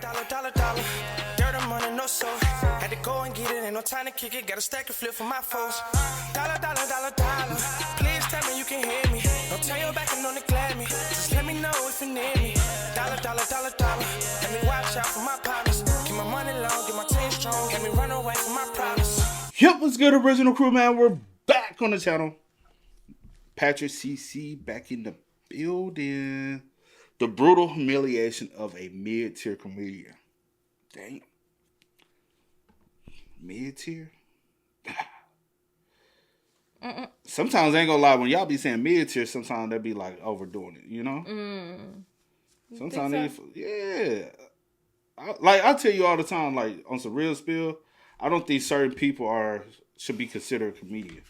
Dollar. Dirt and money, no soul. Had to go and get it, ain't no time to kick it. Got a stack of flip for my foes. Dollar. Please tell me you can hear me. Don't turn your back and don't neglect me. Just let me know if you need me. Dollar. Let me watch out for my partners. Keep my money long, get my team strong. Let me run away from my problems. Yep, what's good, original crew, man? We're back on the channel. Patrick CC back in the building. The brutal humiliation of a mid-tier comedian. Damn. Mid-tier? Sometimes I ain't gonna lie, when y'all be saying mid-tier, sometimes they be like overdoing it, you know? Sometimes so? Yeah. I'll tell you all the time, like on some real spill, I don't think certain people should be considered a comedian.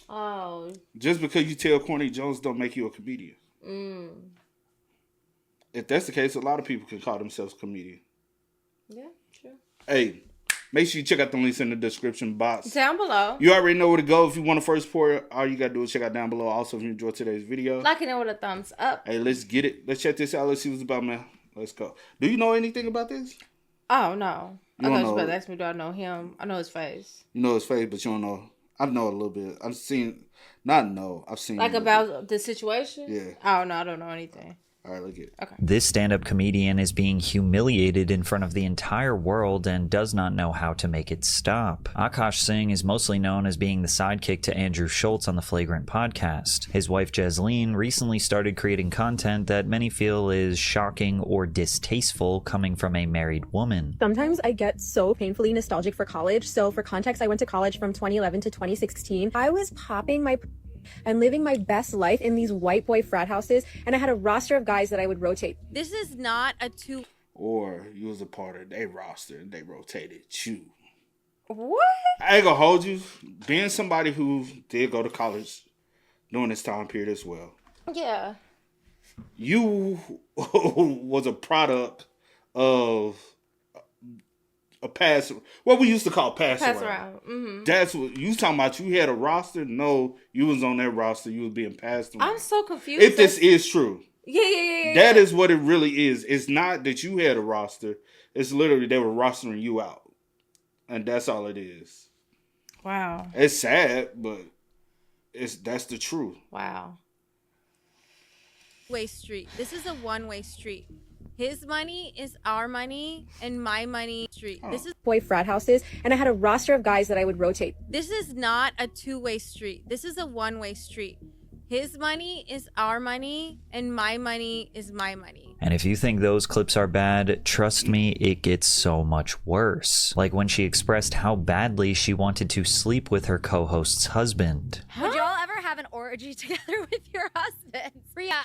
Oh. Just because you tell corny jokes don't make you a comedian. If that's the case, a lot of people can call themselves comedian. Yeah, sure. Hey, make sure you check out the links in the description box. Down below. You already know where to go. If you want to first pour, all you got to do is check out down below. Also, if you enjoyed today's video, liking it with a thumbs up. Hey, let's get it. Let's check this out. Let's see what it's about, man. Let's go. Do you know anything about this? Oh, no. I thought you were about to ask me, do I know him? I know his face. You know his face, but you don't know. I know a little bit. I've seen. I've seen. Like about the situation? Yeah. Oh, no, I don't know anything. All right, look at it. Okay. This stand-up comedian is being humiliated in front of the entire world and does not know how to make it stop. Akash Singh is mostly known as being the sidekick to Andrew Schultz on the Flagrant podcast. His wife Jezeline recently started creating content that many feel is shocking or distasteful coming from a married woman. Sometimes I get so painfully nostalgic for college. So for context, I went to college from 2011 to 2016. I was popping my and living my best life in these white boy frat houses, and I had a roster of guys that I would rotate. This is not a two. Or you was a part of their roster and they rotated you. What? I ain't gonna hold you. Being somebody who did go to college during this time period as well. Yeah. You was a product of a pass, what we used to call pass around. Mm-hmm. That's what you was talking about. You had a roster. No, you was on that roster. You was being passed around. I'm so confused. If this is true. Yeah. That is what it really is. It's not that you had a roster. It's literally they were rostering you out. And that's all it is. Wow. It's sad, but that's the truth. Wow. Way street. This is a one-way street. His money is our money, and my money street. Oh. This is Boy frat houses, and I had a roster of guys that I would rotate. This is not a two-way street. This is a one-way street. His money is our money, and my money is my money. And if you think those clips are bad, trust me, it gets so much worse. Like when she expressed how badly she wanted to sleep with her co-host's husband. Would y'all ever have an orgy together with your husbands? Yeah,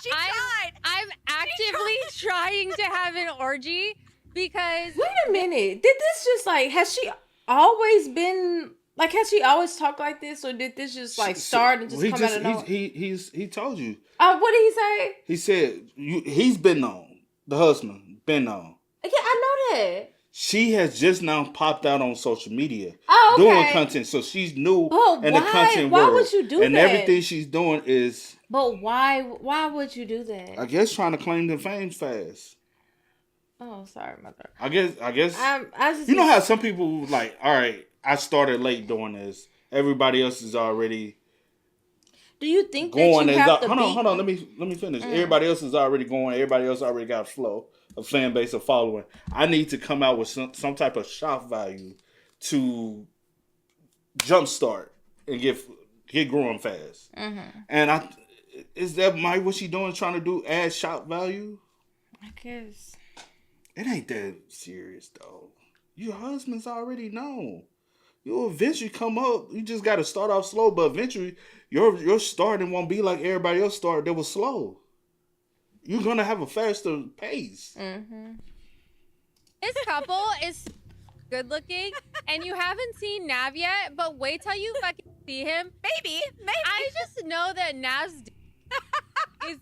I'm actively trying to have an orgy because... Wait a minute. Did this just has she always been... has she always talked like this, or did this just start and just come out of nowhere? He told you. What did he say? He said he's been known. The husband been known. Yeah, I know that. She has just now popped out on social media doing content, so she's new in why? the content why world. Would you do and that? everything she's doing is. But why? Why would you do that? I guess trying to claim the fame fast. Oh, sorry, mother. I guess. I just, you know how some people like, all right, I started late doing this. Everybody else is already. Do you think going that you have to hold on. Let me finish. Everybody else is already going. Everybody else already got a flow, a fan base, a following. I need to come out with some type of shock value to jumpstart and get growing fast. And is that what she doing? Trying to do add shock value? I guess it ain't that serious though. Your husband's already known. You'll eventually come up. You just got to start off slow, but eventually your starting won't be like everybody else started that was slow. You're going to have a faster pace. This couple is good looking, and you haven't seen Nav yet, but wait till you fucking see him. Maybe. I just know that Nav's is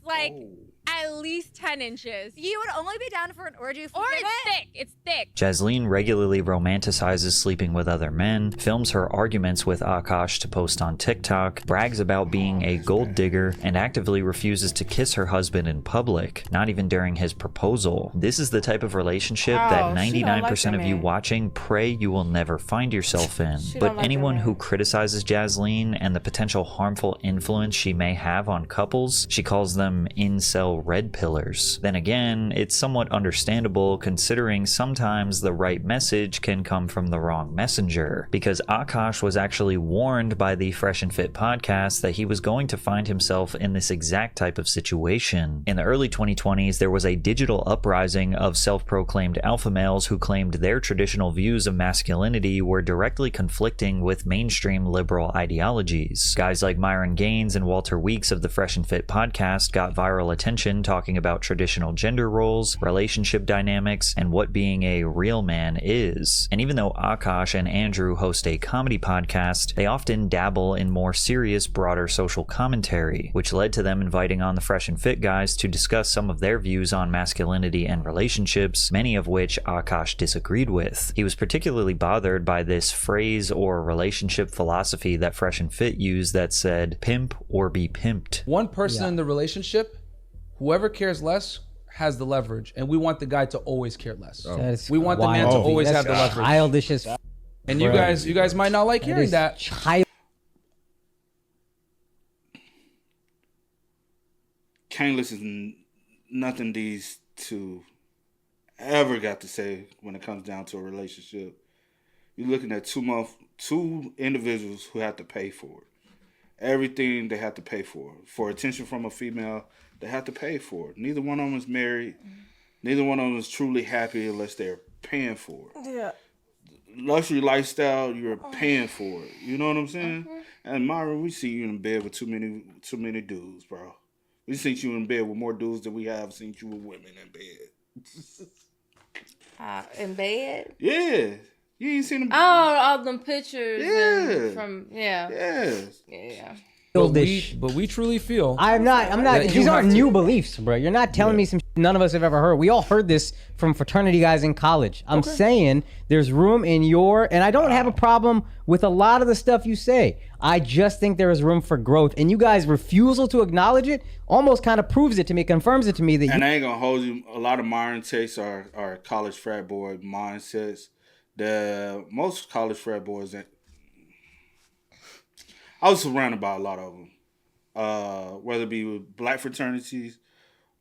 at least 10 inches. You would only be down for an orgy if we Or did it's it. thick. It's thick. Jezeline regularly romanticizes sleeping with other men, films her arguments with Akash to post on TikTok, brags about being a gold digger, and actively refuses to kiss her husband in public, not even during his proposal. This is the type of relationship that she don't like 99% that of you man. watching pray you will never find yourself in. She But don't like that anyone man. who criticizes Jezeline and the potential harmful influence she may have on couples, she calls them incel red pillars. Then again, it's somewhat understandable considering sometimes the right message can come from the wrong messenger, because Akash was actually warned by the Fresh and Fit podcast that he was going to find himself in this exact type of situation. In the early 2020s, there was a digital uprising of self-proclaimed alpha males who claimed their traditional views of masculinity were directly conflicting with mainstream liberal ideologies. Guys like Myron Gaines and Walter Weeks of the Fresh and Fit podcast got viral attention talking about traditional gender roles, relationship dynamics, and what being a real man is. And even though Akash and Andrew host a comedy podcast, they often dabble in more serious, broader social commentary, which led to them inviting on the Fresh and Fit guys to discuss some of their views on masculinity and relationships, many of which Akash disagreed with. He was particularly bothered by this phrase or relationship philosophy that Fresh and Fit used that said, pimp or be pimped. One person in the relationship, whoever cares less has the leverage, and we want the guy to always care less. That's We want the man to wild. always That's have the leverage. childish as And you guys might not like hearing that. Child. Can't listen to nothing these two ever got to say when it comes down to a relationship. You're looking at two individuals who have to pay for it. Everything they have to pay for. For attention from a female, they have to pay for it. Neither one of them is married. Neither one of them is truly happy unless they're paying for it. Yeah. Luxury lifestyle, you're paying for it. You know what I'm saying? And Myra, we see you in bed with too many dudes, bro. We seen you in bed with more dudes than we have seen you with women in bed. In bed? Yeah. You ain't seen them. Oh, all them pictures. Yeah. From, yeah. Yes. Yeah. But we truly feel. I'm not. that These you aren't have to- new beliefs, bro. You're not telling me some shit none of us have ever heard. We all heard this from fraternity guys in college. I'm saying there's room in and I don't have a problem with a lot of the stuff you say. I just think there is room for growth, and you guys' refusal to acknowledge it almost kind of proves it to me, confirms it to me that And I ain't gonna hold you. A lot of Myron takes are college frat boy mindsets. The most college frat boys that I was surrounded by a lot of them, whether it be with black fraternities,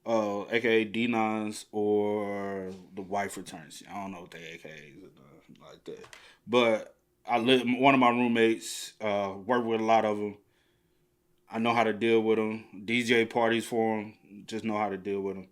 aka D9s, or the white fraternity. I don't know what they AKAs are like that, but one of my roommates worked with a lot of them. I know how to deal with them. DJ parties for them. Just know how to deal with them.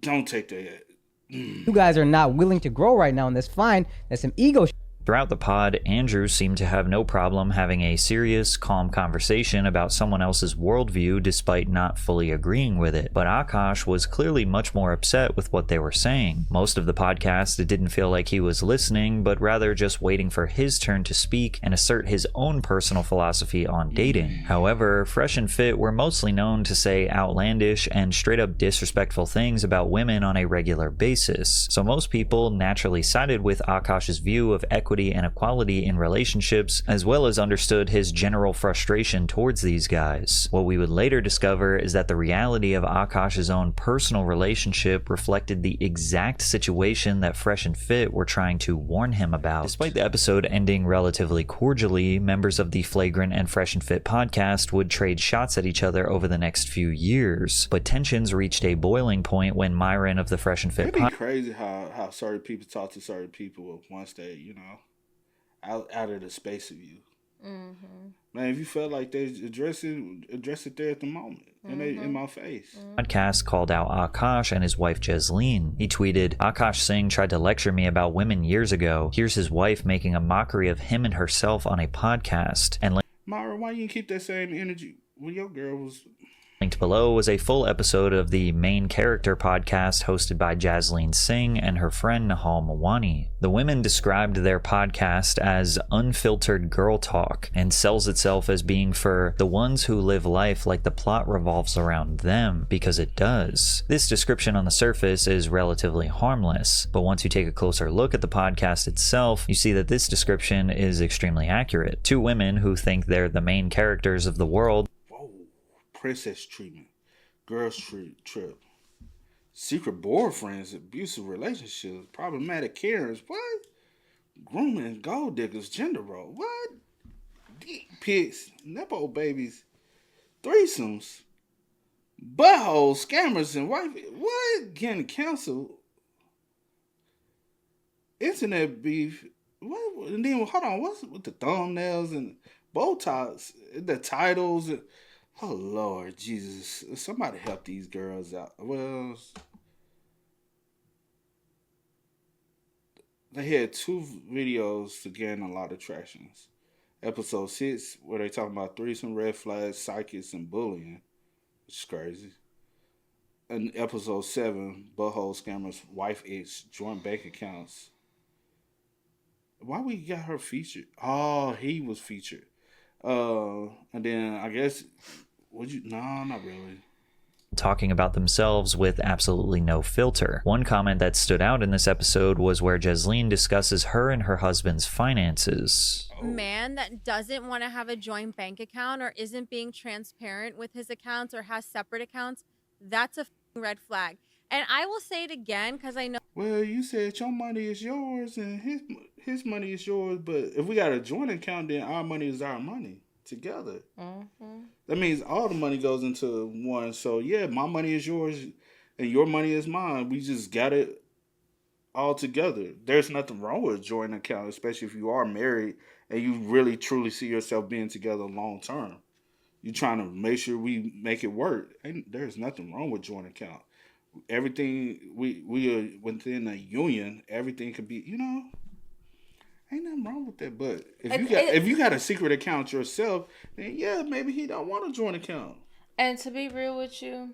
Don't take that. you guys are not willing to grow right now, and that's fine. That's some ego shit. Throughout the pod, Andrew seemed to have no problem having a serious, calm conversation about someone else's worldview despite not fully agreeing with it. But Akash was clearly much more upset with what they were saying. Most of the podcast, it didn't feel like he was listening, but rather just waiting for his turn to speak and assert his own personal philosophy on dating. However, Fresh and Fit were mostly known to say outlandish and straight up disrespectful things about women on a regular basis. So most people naturally sided with Akash's view of equity and equality in relationships, as well as understood his general frustration towards these guys. What we would later discover is that the reality of Akash's own personal relationship reflected the exact situation that Fresh and Fit were trying to warn him about. Despite the episode ending relatively cordially, members of the Flagrant and Fresh and Fit podcast would trade shots at each other over the next few years, but tensions reached a boiling point when Myron of the Fresh and Fit It'd be crazy how certain people talk to certain people once they, out of the space of you. Man, if you felt like they address it there at the moment, and they in my face. podcast called out Akash and his wife Jezeline. He tweeted, Akash Singh tried to lecture me about women years ago. Here's his wife making a mockery of him and herself on a podcast. And Myra, why you didn't keep that same energy when your girl was... Linked below was a full episode of the Main Character podcast hosted by Jezeline Singh and her friend Nahal Mawani. The women described their podcast as unfiltered girl talk and sells itself as being for the ones who live life like the plot revolves around them, because it does. This description on the surface is relatively harmless, but once you take a closer look at the podcast itself, you see that this description is extremely accurate. Two women who think they're the main characters of the world. Princess treatment, girls trip, secret boyfriends, abusive relationships, problematic Karens, what? Grooming, gold diggers, gender role, what? Dick pics, nepo babies, threesomes, buttholes, scammers, and wife, what? Getting canceled, internet beef, what? And then, hold on, what's with the thumbnails and Botox, the titles, and oh, Lord Jesus. Somebody help these girls out. Well, they had 2 videos to gain a lot of tractions. Episode 6, where they talking about threesome, red flags, psychics, and bullying, which is crazy. And episode 7, butthole scammers, wife ex, joint bank accounts. Why we got her featured? Oh, he was featured. And then I guess, no, not really. Talking about themselves with absolutely no filter. One comment that stood out in this episode was where Jezeline discusses her and her husband's finances. Man that doesn't want to have a joint bank account or isn't being transparent with his accounts or has separate accounts, that's a red flag. And I will say it again because I know. Well, you said your money is yours and his money is yours, but if we got a joint account, then our money is our money together. Mm-hmm. That means all the money goes into one. So yeah, my money is yours and your money is mine. We just got it all together. There's nothing wrong with a joint account, especially if you are married and you really truly see yourself being together long term. You're trying to make sure we make it work. And there's nothing wrong with joint account. Everything we are within a union, everything could be, ain't nothing wrong with that. But if you got a secret account yourself, then yeah, maybe he don't want a joint account. And to be real with you,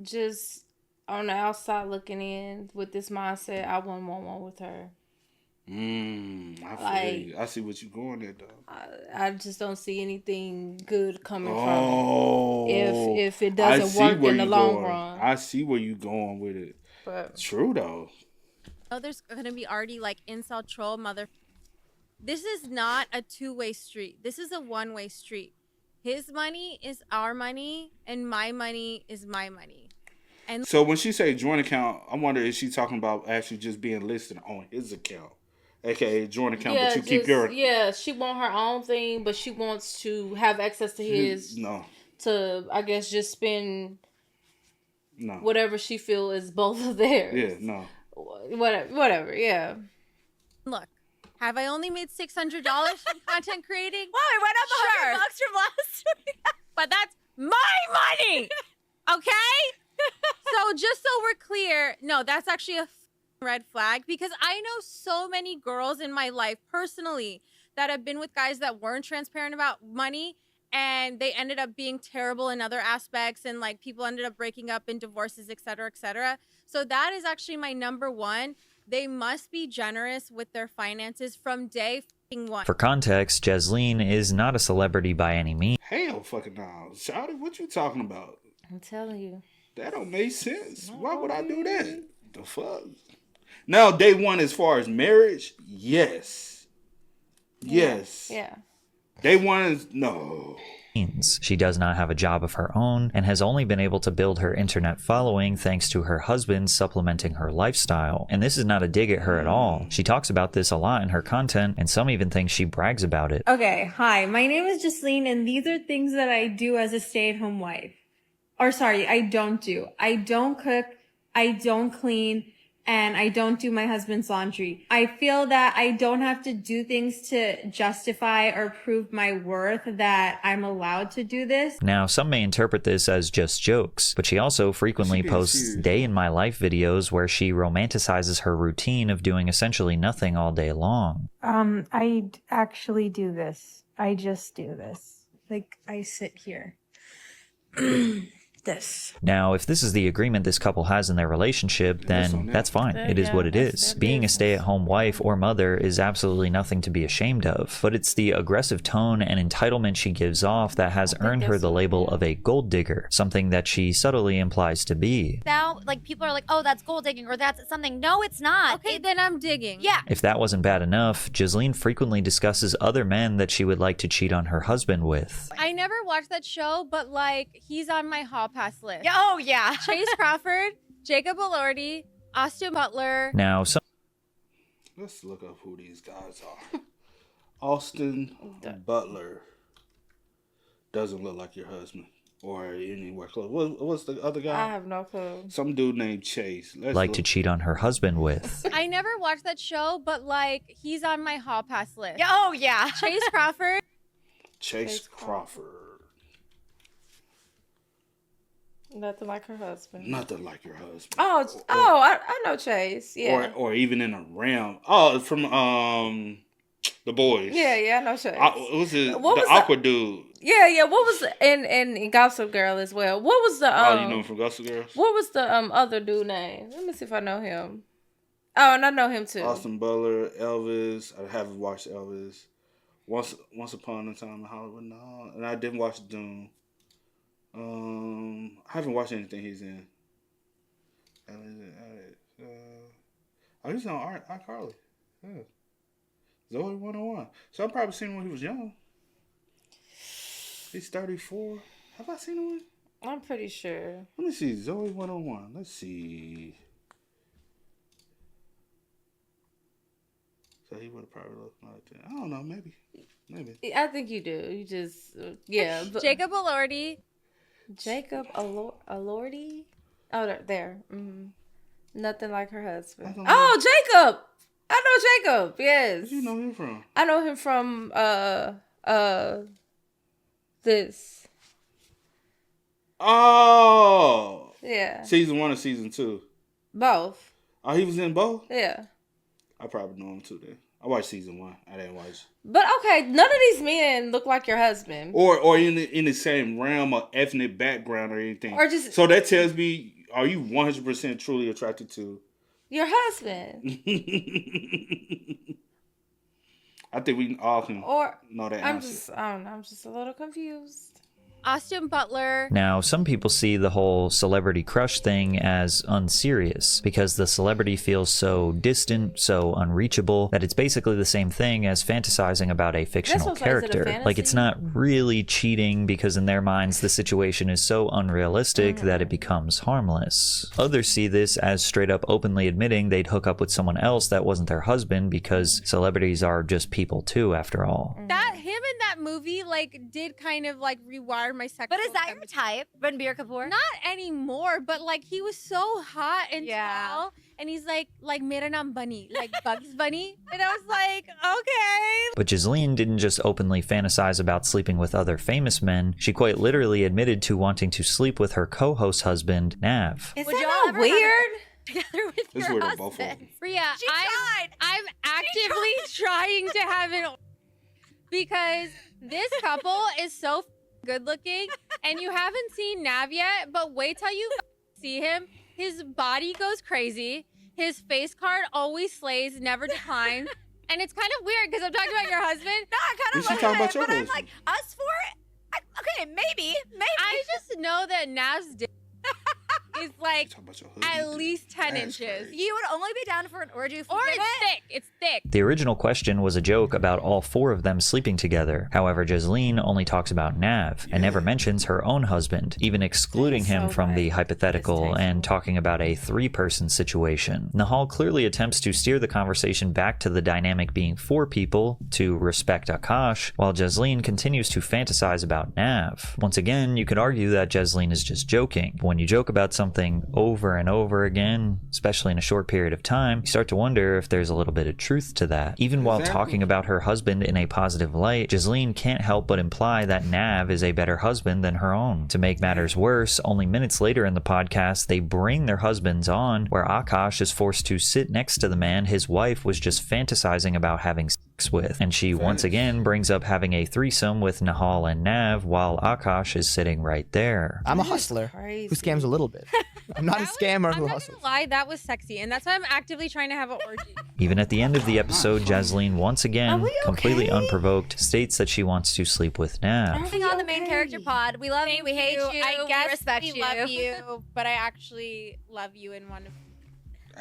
just on the outside looking in with this mindset, I wouldn't want one with her. I see what you're going at, though. I just don't see anything good coming from it if it doesn't work in the long run. I see where you're going with it. But true, though. Oh, there's going to be already like incel troll mother. This is not a 2-way street. This is a 1-way street. His money is our money and my money is my money. And so when she say joint account, I wonder if she's talking about actually just being listed on his account. AKA joint account, but you keep your... Yeah, she want her own thing, but she wants to have access to his... No. To, I guess, just spend... No. Whatever she feel is both of theirs. Yeah, no. Whatever, yeah. Look, have I only made $600 from content creating? Wow, I went up $100 from last week. But that's my money! Okay? So just so we're clear, no, that's actually a red flag, because I know so many girls in my life personally that have been with guys that weren't transparent about money and they ended up being terrible in other aspects, and like people ended up breaking up in divorces, etc., etc. So that is actually my number one. They must be generous with their finances from day one. For context, Jezeline is not a celebrity by any means. Hell fucking no. Shawty, what you talking about? I'm telling you. That don't make sense. Why would I do that? The fuck? Now, day one as far as marriage, yes. Yes. Yeah. Day one is no. She does not have a job of her own and has only been able to build her internet following thanks to her husband supplementing her lifestyle. And this is not a dig at her at all. She talks about this a lot in her content, and some even think she brags about it. Okay, hi, my name is Jezeline, and these are things that I do as a stay-at-home wife. Or sorry, I don't do. I don't cook, I don't clean, and I don't do my husband's laundry. I feel that I don't have to do things to justify or prove my worth that I'm allowed to do this. Now, some may interpret this as just jokes, but she also frequently posts day in my life videos where she romanticizes her routine of doing essentially nothing all day long. I actually do this. I just do this. Like, I sit here. This. Now, if this is the agreement this couple has in their relationship, then that's fine. It is what it is. Being a stay-at-home wife or mother is absolutely nothing to be ashamed of, but it's the aggressive tone and entitlement she gives off that has earned her the label of a gold digger, something that she subtly implies to be. Now, like, people are like, oh, that's gold digging, or that's something. No, it's not. Okay, then I'm digging. Yeah. If that wasn't bad enough, Jezeline frequently discusses other men that she would like to cheat on her husband with. I never watched that show, but like, he's on my hall pass list. Oh, yeah. Chase Crawford, Jacob Elordi, Austin Butler. Now, some Let's look up who these guys are. Austin Butler doesn't look like your husband or anywhere close. What's the other guy? I have no clue. Some dude named Chase. like to cheat on her husband with. I never watched that show, but like, he's on my hall pass list. Oh, yeah. Chase Crawford. Chase Crawford. Nothing like her husband. Nothing like your husband. I know Chase. Yeah. Or even in a realm. Oh, from The Boys. Yeah, I know Chase. What was the awkward dude? Yeah. What was in Gossip Girl as well? What was the you know him from Gossip Girls? What was the other dude name? Let me see if I know him. Oh, and I know him too. Austin Butler, Elvis. I haven't watched Elvis. Once Upon a Time in Hollywood. No, and I didn't watch Doom. I haven't watched anything he's in. He's on iCarly. Yeah. Zoe 101. So I've probably seen him when he was young. He's 34. Have I seen him? I'm pretty sure. Let me see. Zoe 101. Let's see. So he would have probably looked like that. I don't know. Maybe. I think you do. You just, yeah. But Jacob Elordi. Jacob Elordi? Oh, there. Mm-hmm. Nothing like her husband. Oh, Jacob! I know Jacob. Yes. Where you know him from? I know him from this. Oh. Yeah. Season 1 or season 2? Both. Oh, he was in both? Yeah. I probably know him too then. I watched season 1. I didn't watch. But okay, none of these men look like your husband. Or in the same realm of ethnic background or anything. Or just so that tells me, are you 100% truly attracted to your husband? I think we all can know that answer. I'm just a little confused. Austin Butler. Now, some people see the whole celebrity crush thing as unserious because the celebrity feels so distant, so unreachable, that it's basically the same thing as fantasizing about a fictional character. Like, it's not really cheating because in their minds the situation is so unrealistic that it becomes harmless. Others see this as straight up openly admitting they'd hook up with someone else that wasn't their husband because celebrities are just people too, after all. That him in that movie like did kind of like rewire my sexual. But is that your type, Ranbir Kapoor? Not anymore, but like he was so hot and tall, and he's like Mera Naam Bunny, like Bugs Bunny, and I was like, okay. But Jezeline didn't just openly fantasize about sleeping with other famous men. She quite literally admitted to wanting to sleep with her co-host husband, Nav. Is that not weird? Together with your weird on husband. both of them. Rhea, I'm actively trying to have an because this couple is so good looking, and you haven't seen Nav yet, but wait till you see him. His body goes crazy. His face card always slays, never declines. And it's kind of weird because I'm talking about your husband. No, I kind of talking about your husband. I'm like, us for it? Okay, maybe. I just know that Nav's dick is like at least 10 inches. Crazy. You would only be down for an orgy if we Or did it's it? thick. It's thick. The original question was a joke about all four of them sleeping together. However, Jezeline only talks about Nav and never mentions her own husband, even excluding him from the hypothetical and talking about a three-person situation. Nahal clearly attempts to steer the conversation back to the dynamic being four people to respect Akash, while Jezeline continues to fantasize about Nav. Once again, you could argue that Jezeline is just joking. When you joke about something over and over again, especially in a short period of time, you start to wonder if there's a little bit of truth to that. Even while talking about her husband in a positive light, Jezeline can't help but imply that Nav is a better husband than her own. To make matters worse, only minutes later in the podcast, they bring their husbands on, where Akash is forced to sit next to the man his wife was just fantasizing about having sex with, and she once again brings up having a threesome with Nahal and Nav while Akash is sitting right there. I'm a hustler who scams a little bit. I'm not a scammer who I'm not hustles. gonna lie, that was sexy, and that's why I'm actively trying to have an orgy. Even at the end of the episode, Jezeline once again, completely unprovoked, states that she wants to sleep with Nav. Moving on the main character pod. We love you. We hate you. I guess we respect we you. love you, but I actually love you in one of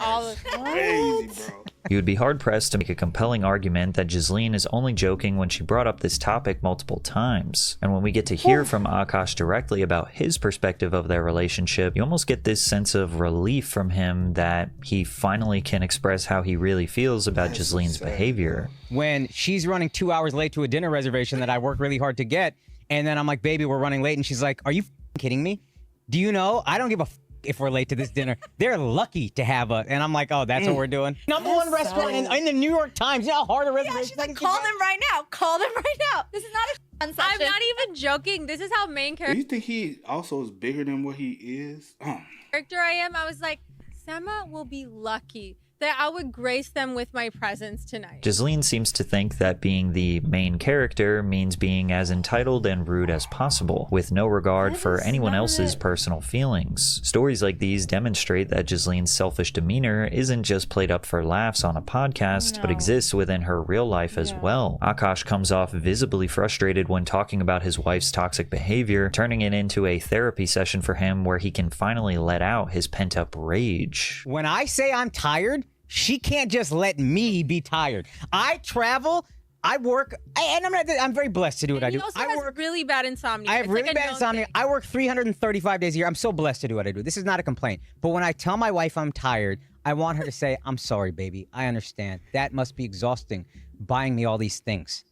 all of Crazy, bro. You would be hard-pressed to make a compelling argument that Jezeline is only joking when she brought up this topic multiple times. And when we get to hear from Akash directly about his perspective of their relationship, you almost get this sense of relief from him that he finally can express how he really feels about Jezeline's behavior. When she's running 2 hours late to a dinner reservation that I worked really hard to get, and then I'm like, baby, we're running late, and she's like, are you kidding me? Do you know? I don't give a if we're late to this dinner. They're lucky to have us. And I'm like, oh, that's what we're doing. Number one restaurant in the New York Times. You know how hard a reservation She's like, call them right now. Call them right now. This is not a fun session. I'm not even joking. This is how main Do character you think he also is bigger than what he is? I am. I was like, Sema will be lucky that I would grace them with my presence tonight. Jezeline seems to think that being the main character means being as entitled and rude as possible, with no regard for anyone else's personal feelings. Stories like these demonstrate that Jezeline's selfish demeanor isn't just played up for laughs on a podcast, but exists within her real life as well. Akash comes off visibly frustrated when talking about his wife's toxic behavior, turning it into a therapy session for him where he can finally let out his pent-up rage. When I say I'm tired, she can't just let me be tired. I travel, I work, and I'm very blessed to do what I do. He also has really bad insomnia. I have It's really like a bad known insomnia. thing. I work 335 days a year. I'm so blessed to do what I do. This is not a complaint. But when I tell my wife I'm tired, I want her to say, I'm sorry, baby. I understand. That must be exhausting, buying me all these things.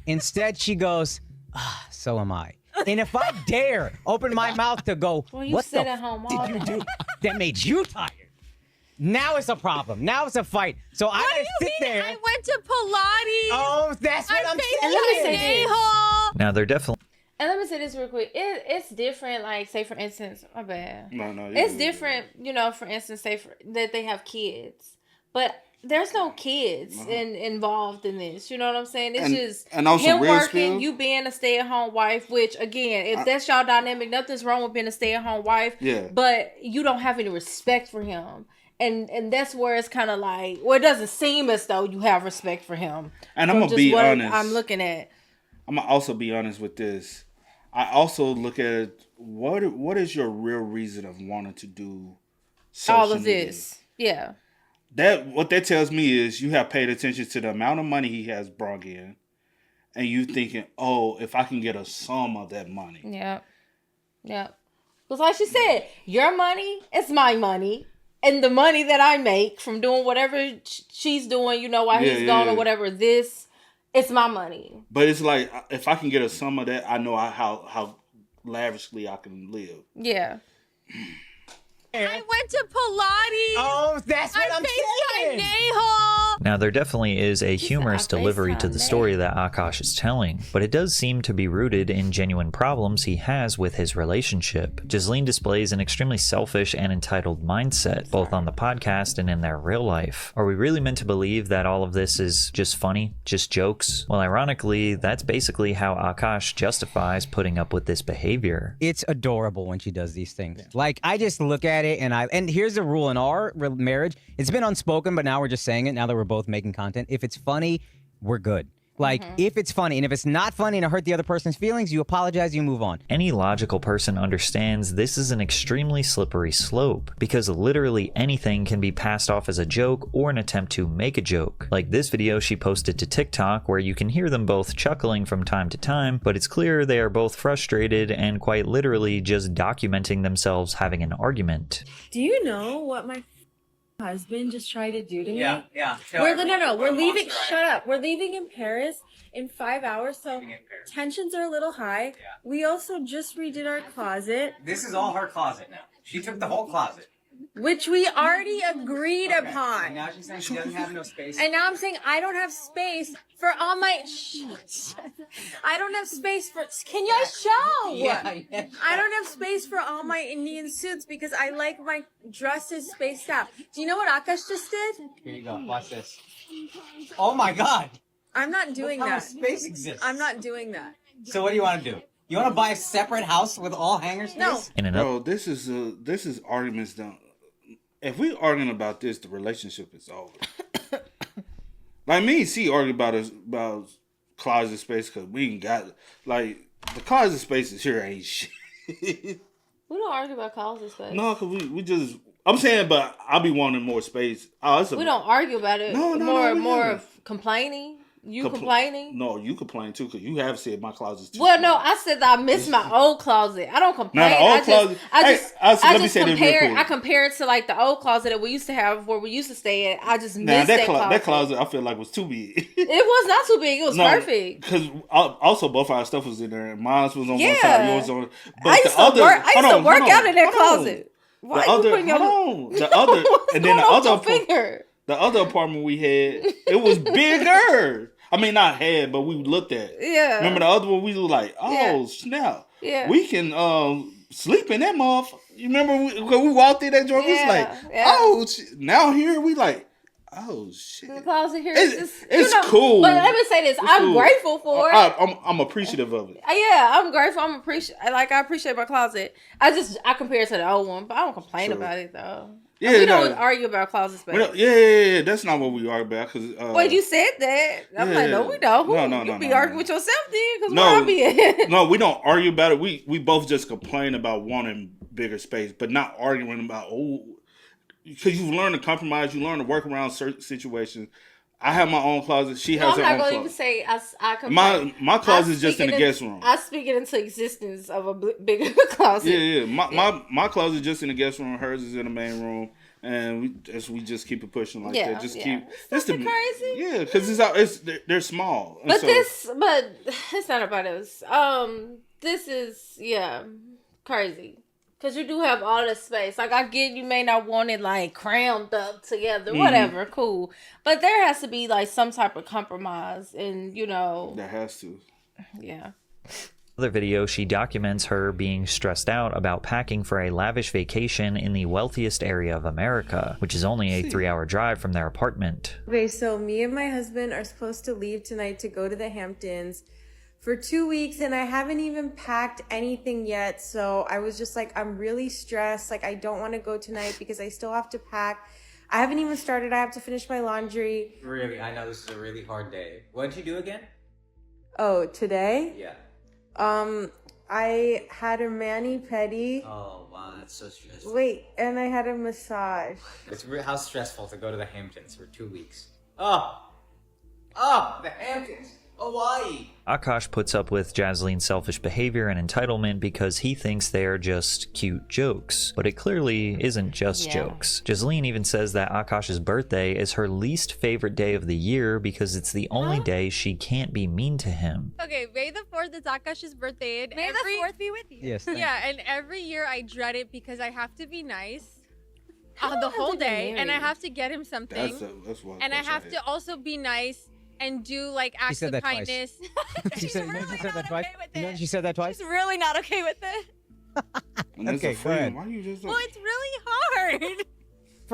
Instead, she goes, so am I. And if I dare open my mouth to go, what the at home all did you do that made you tired? Now it's a problem. Now it's a fight. So I gotta sit there. I went to Pilates. Oh, that's what I'm saying. And let me say this. Now, they're definitely And let me say this real quick. It's different, like, say, for instance, my bad. No. It's different, you know, for instance, say that they have kids. But there's no kids involved in this. You know what I'm saying? It's just and also him real working, spill. you being a stay-at-home wife, which, again, if that's y'all dynamic, nothing's wrong with being a stay-at-home wife. Yeah. But you don't have any respect for him. And that's where it's kind of like, well, it doesn't seem as though you have respect for him. And I'm going to be honest. I'm looking at. I'm going to also be honest with this. I also look at what is your real reason of wanting to do social All of media? this. Yeah. What that tells me is you have paid attention to the amount of money he has brought in, and you thinking, oh, if I can get a sum of that money. Yeah. Yeah. Because like she said, your money is my money. And the money that I make from doing whatever she's doing, you know, while he's gone or whatever, it's my money. But it's like, if I can get a sum of that, I know how lavishly I can live. Yeah. I went to Pilates. Oh, that's what I'm saying. Now, there definitely is a humorous delivery to the story that Akash is telling, but it does seem to be rooted in genuine problems he has with his relationship. Jezeline displays an extremely selfish and entitled mindset, both on the podcast and in their real life. Are we really meant to believe that all of this is just funny, just jokes? Well, ironically, that's basically how Akash justifies putting up with this behavior. It's adorable when she does these things. Like, I just look at it and here's the rule in our marriage. It's been unspoken, but now we're just saying it now that we're both making content. If it's funny, we're good. Like, if it's funny, and if it's not funny and it hurt the other person's feelings, you apologize, you move on. Any logical person understands this is an extremely slippery slope, because literally anything can be passed off as a joke or an attempt to make a joke. Like this video she posted to TikTok, where you can hear them both chuckling from time to time, but it's clear they are both frustrated and quite literally just documenting themselves having an argument. Do you know what my husband just tried to do to me? Yeah. We're leaving. Shut up. We're leaving in Paris in 5 hours, so tensions are a little high. Yeah. We also just redid our closet. This is all her closet now. She took the whole closet. Which we already agreed upon. And now she's saying she doesn't have no space. And now I'm saying I don't have space for all my. I don't have space for. Can you show? Yeah. I don't have space for all my Indian suits because I like my dresses spaced out. Do you know what Akash just did? Here you go. Watch this. Oh my God. I'm not doing that. Space exists. I'm not doing that. So what do you want to do? You want to buy a separate house with all hanger space? No. Bro, this is arguments done. If we arguing about this, the relationship is over. Like me and C argue about closet space because we ain't got like the closet spaces here ain't shit. We don't argue about closet space. No, because we just. I'm saying, but I'll be wanting more space. We don't argue about it. More of complaining. You complaining? No, you complain too because you have said my closet's too Well, small. no, I said that I miss my old closet. I don't complain. Now, the old closet. I compare it to like the old closet that we used to have where we used to stay at. I just miss that closet. That closet I feel like was too big. It was not too big. It was perfect. Because also both our stuff was in there. Mine was on one side, yours on. But I used to work out in that closet. Why you putting your the other and then the other apartment we had, it was bigger. I mean, not had, but we looked at. Yeah. Remember the other one? We were like, snap. Yeah. We can sleep in that motherfucker. You remember when we walked in that joint? We was like, now here we like, oh shit. The closet here it's cool. But let me say this: I'm grateful for it. I'm appreciative of it. Yeah, I'm grateful. I appreciate my closet. I compare it to the old one, but I don't complain about it though. Yeah, we don't argue about closet space. Yeah. That's not what we argue about. Well, you said that. I'm like, no, we don't. No, you be arguing with yourself then, because where I be at. No, we don't argue about it. We both just complain about wanting bigger space, but not arguing about because you learn to compromise. You learn to work around certain situations. I have my own closet. She has her own closet. I'm not going to even say I complain. My closet is just in the guest room. I speak it into existence of a bigger closet. Yeah. My closet is just in the guest room. Hers is in the main room. And we just keep it pushing like that. Just keep. That's crazy. Yeah, because they're small. But but it's not about us. This is crazy. Because you do have all this space. Like, I get you may not want it, like, crammed up together. Whatever, cool. But there has to be, like, some type of compromise. And, There has to. Yeah. Other video, she documents her being stressed out about packing for a lavish vacation in the wealthiest area of America, which is only a 3-hour drive from their apartment. Okay, so me and my husband are supposed to leave tonight to go to the Hamptons for 2 weeks, and I haven't even packed anything yet. So I was just like, I'm really stressed. Like, I don't want to go tonight because I still have to pack. I haven't even started. I have to finish my laundry. Really, I know this is a really hard day. What did you do again? Oh, today? Yeah. I had a mani-pedi. Oh, wow, that's so stressful. Wait, and I had a massage. How stressful to go to the Hamptons for 2 weeks. Oh, the Hamptons. Hawaii. Akash puts up with Jezeline's selfish behavior and entitlement because he thinks they are just cute jokes. But it clearly isn't just jokes. Jezeline even says that Akash's birthday is her least favorite day of the year because it's the only day she can't be mean to him. Okay, May the 4th is Akash's birthday. And May the 4th be with you. Yes. Yeah, and every year I dread it because I have to be nice the whole day. And I have to get him something. And I have to also be nice and do like acts of kindness. She said that twice. She said that twice. She's really not okay with it. Okay, go ahead. Why are you just? Well, it's really hard.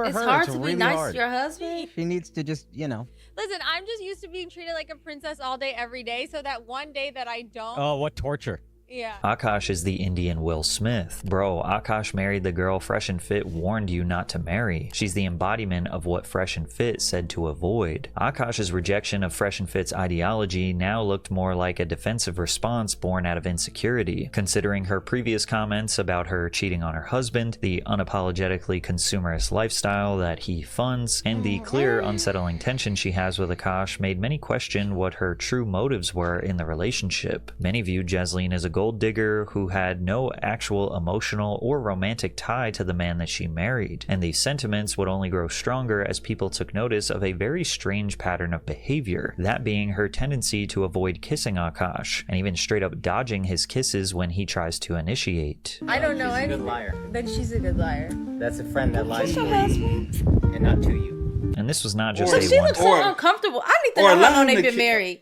It's hard to be nice to your husband. She needs to just, Listen, I'm just used to being treated like a princess all day, every day. So that one day that I don't. Oh, what torture. Yeah. Akash is the Indian Will Smith. Bro, Akash married the girl Fresh and Fit warned you not to marry. She's the embodiment of what Fresh and Fit said to avoid. Akash's rejection of Fresh and Fit's ideology now looked more like a defensive response born out of insecurity, considering her previous comments about her cheating on her husband, the unapologetically consumerist lifestyle that he funds, and the clear, unsettling tension she has with Akash made many question what her true motives were in the relationship. Many viewed Jezeline as a gold digger who had no actual emotional or romantic tie to the man that she married, and these sentiments would only grow stronger as people took notice of a very strange pattern of behavior, that being her tendency to avoid kissing Akash, and even straight up dodging his kisses when he tries to initiate. I don't know anything. She's a good liar. Then she's a good liar. That's a friend that lies to you and not to you. And this was not just So she looks so uncomfortable. I need to know how long they've been married.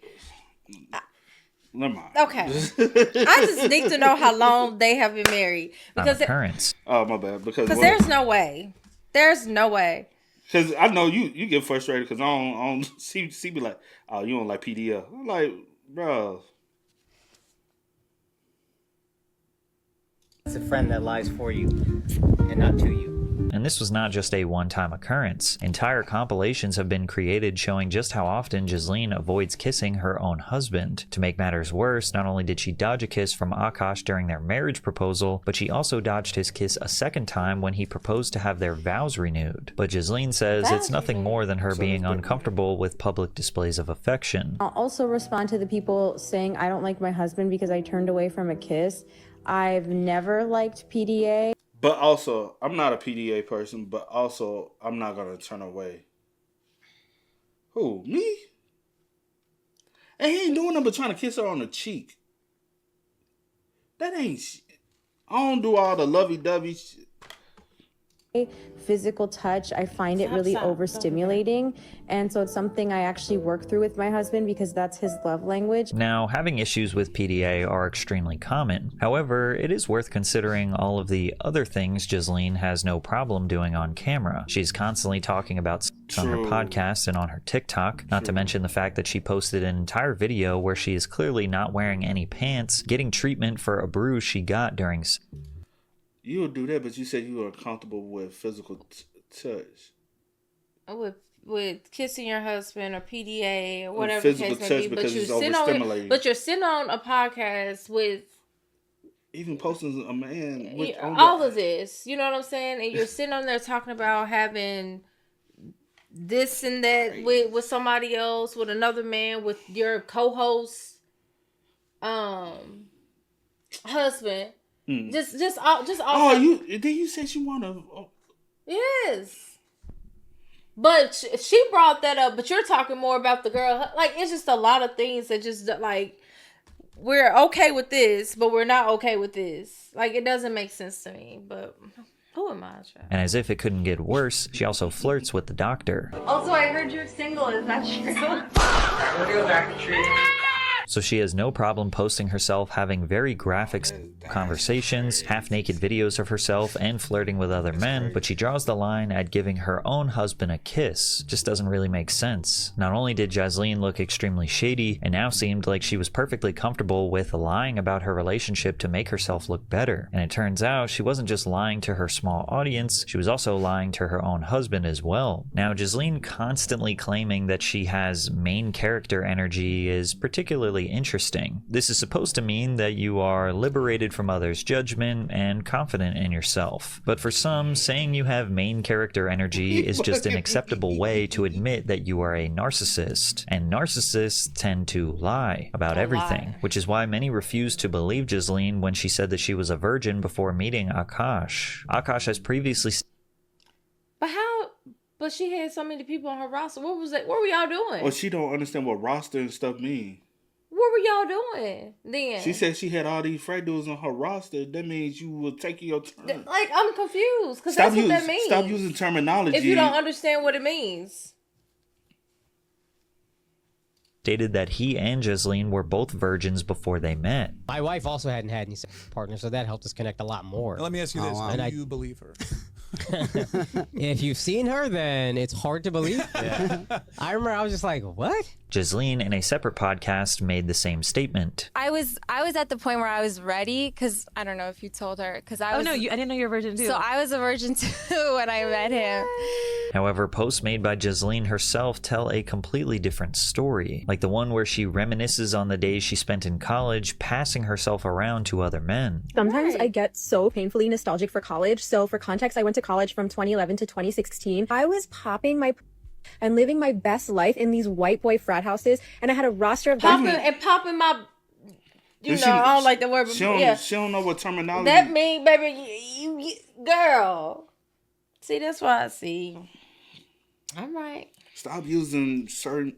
Never mind. Okay. I just need to know how long they have been married. Because Parents. Oh, my bad. Because there's no way. There's no way Because I know you get frustrated because I don't see be like, oh, you don't like PDL. I'm like, bro. It's a friend that lies for you and not to you. And this was not just a one-time occurrence. Entire compilations have been created showing just how often Jezeline avoids kissing her own husband. To make matters worse, not only did she dodge a kiss from Akash during their marriage proposal, but she also dodged his kiss a second time when he proposed to have their vows renewed. But Jezeline says it's nothing more than her being uncomfortable with public displays of affection. I'll also respond to the people saying I don't like my husband because I turned away from a kiss. I've never liked PDA. But also, I'm not a PDA person, but also, I'm not going to turn away. Who? Me? And he ain't doing nothing but trying to kiss her on the cheek. That ain't shit. I don't do all the lovey-dovey shit. Physical touch, I find it really overstimulating, and so it's something I actually work through with my husband because that's his love language. Now, having issues with PDA are extremely common. However, it is worth considering all of the other things Jezeline has no problem doing on camera. She's constantly talking about sex on her podcast and on her TikTok, not to mention the fact that she posted an entire video where she is clearly not wearing any pants, getting treatment for a bruise she got during You would do that, but you said you were uncomfortable with physical touch. With kissing your husband or PDA or whatever the physical case touch may be, because it's overstimulating. but you're sitting on a podcast with even posting a man with all of this, you know what I'm saying? And you're sitting on there talking about having this and that with somebody else, with another man, with your co-host, husband. Just all. Oh, you said you want to. Oh. Yes, but she brought that up. But you're talking more about the girl. Like, it's just a lot of things that just like we're okay with this, but we're not okay with this. Like, it doesn't make sense to me. But who am I? And as if it couldn't get worse, she also flirts with the doctor. Also, I heard you're single. Is that true? We'll go back to treatment. So she has no problem posting herself having very graphic conversations, half-naked videos of herself, and flirting with other men, but she draws the line at giving her own husband a kiss. Just doesn't really make sense. Not only did Jezeline look extremely shady, it now seemed like she was perfectly comfortable with lying about her relationship to make herself look better. And it turns out she wasn't just lying to her small audience, she was also lying to her own husband as well. Now, Jezeline constantly claiming that she has main character energy is particularly interesting. This is supposed to mean that you are liberated from others' judgment and confident in yourself. But for some, saying you have main character energy is just an acceptable way to admit that you are a narcissist. And narcissists tend to lie about everything, which is why many refused to believe Jezeline when she said that she was a virgin before meeting Akash. Akash has previously... But she had so many people on her roster. What was that? What were y'all doing? Well, she don't understand what roster and stuff mean. What were y'all doing then? She said she had all these frat dudes on her roster. That means you will take your turn. Like, I'm confused because that's what that means. Stop using terminology if you don't understand what it means. Stated that he and Jezeline were both virgins before they met. My wife also hadn't had any sex partners, so that helped us connect a lot more. Now, let me ask you this: do you believe her? If you've seen her, then it's hard to believe. Yeah. I remember I was just like, what? Jezeline, in a separate podcast, made the same statement. I was at the point where I was ready because I don't know if you told her because I was. Oh no, I didn't know you were a virgin too. So I was a virgin too when I met him. However, posts made by Jezeline herself tell a completely different story, like the one where she reminisces on the days she spent in college, passing herself around to other men. Sometimes I get so painfully nostalgic for college. So for context, I went to college from 2011 to 2016. I was popping my and living my best life in these white boy frat houses, and I had a roster of popping my. I don't like the word. But she don't know what terminology. That mean, baby, you girl. See, that's why I see. All right. Stop using certain.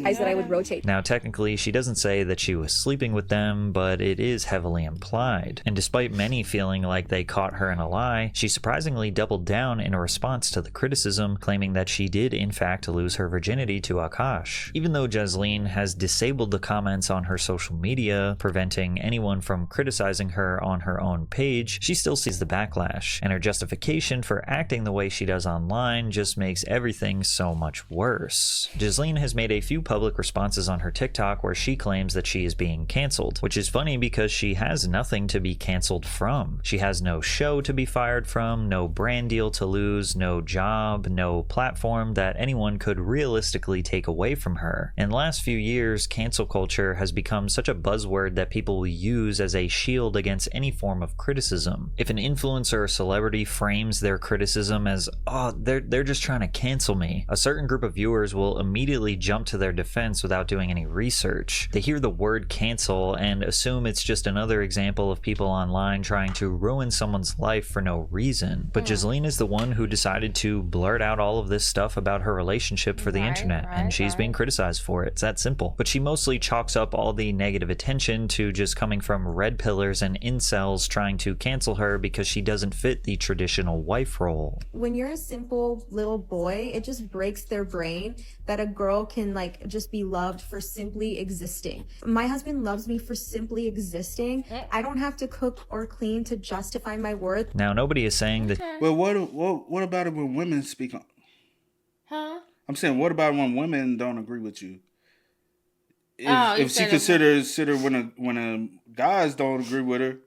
guys that I would rotate. Now, technically, she doesn't say that she was sleeping with them, but it is heavily implied. And despite many feeling like they caught her in a lie, she surprisingly doubled down in a response to the criticism, claiming that she did in fact lose her virginity to Akash. Even though Jezeline has disabled the comments on her social media, preventing anyone from criticizing her on her own page, she still sees the backlash, and her justification for acting the way she does online just makes everything so much worse. Jezeline has made a few public responses on her TikTok where she claims that she is being canceled, which is funny because she has nothing to be canceled from. She has no show to be fired from, no brand deal to lose, no job, no platform that anyone could realistically take away from her. In the last few years, cancel culture has become such a buzzword that people will use as a shield against any form of criticism. If an influencer or celebrity frames their criticism as, oh, they're just trying to cancel me, a certain group of viewers will immediately jump to their defense without doing any research. They hear the word cancel and assume it's just another example of people online trying to ruin someone's life for no reason. But Jezeline is the one who decided to blurt out all of this stuff about her relationship for the internet, and she's being criticized for it. It's that simple. But she mostly chalks up all the negative attention to just coming from red pillars and incels trying to cancel her because she doesn't fit the traditional wife role. When you're a simple little boy, it just breaks their brain that a girl can like just be loved for simply existing. My husband loves me for simply existing. I don't have to cook or clean to justify my worth. Now, nobody is saying that. Well, what about it when women speak on? Huh? I'm saying, what about when women don't agree with you? If If she considers when guys don't agree with her,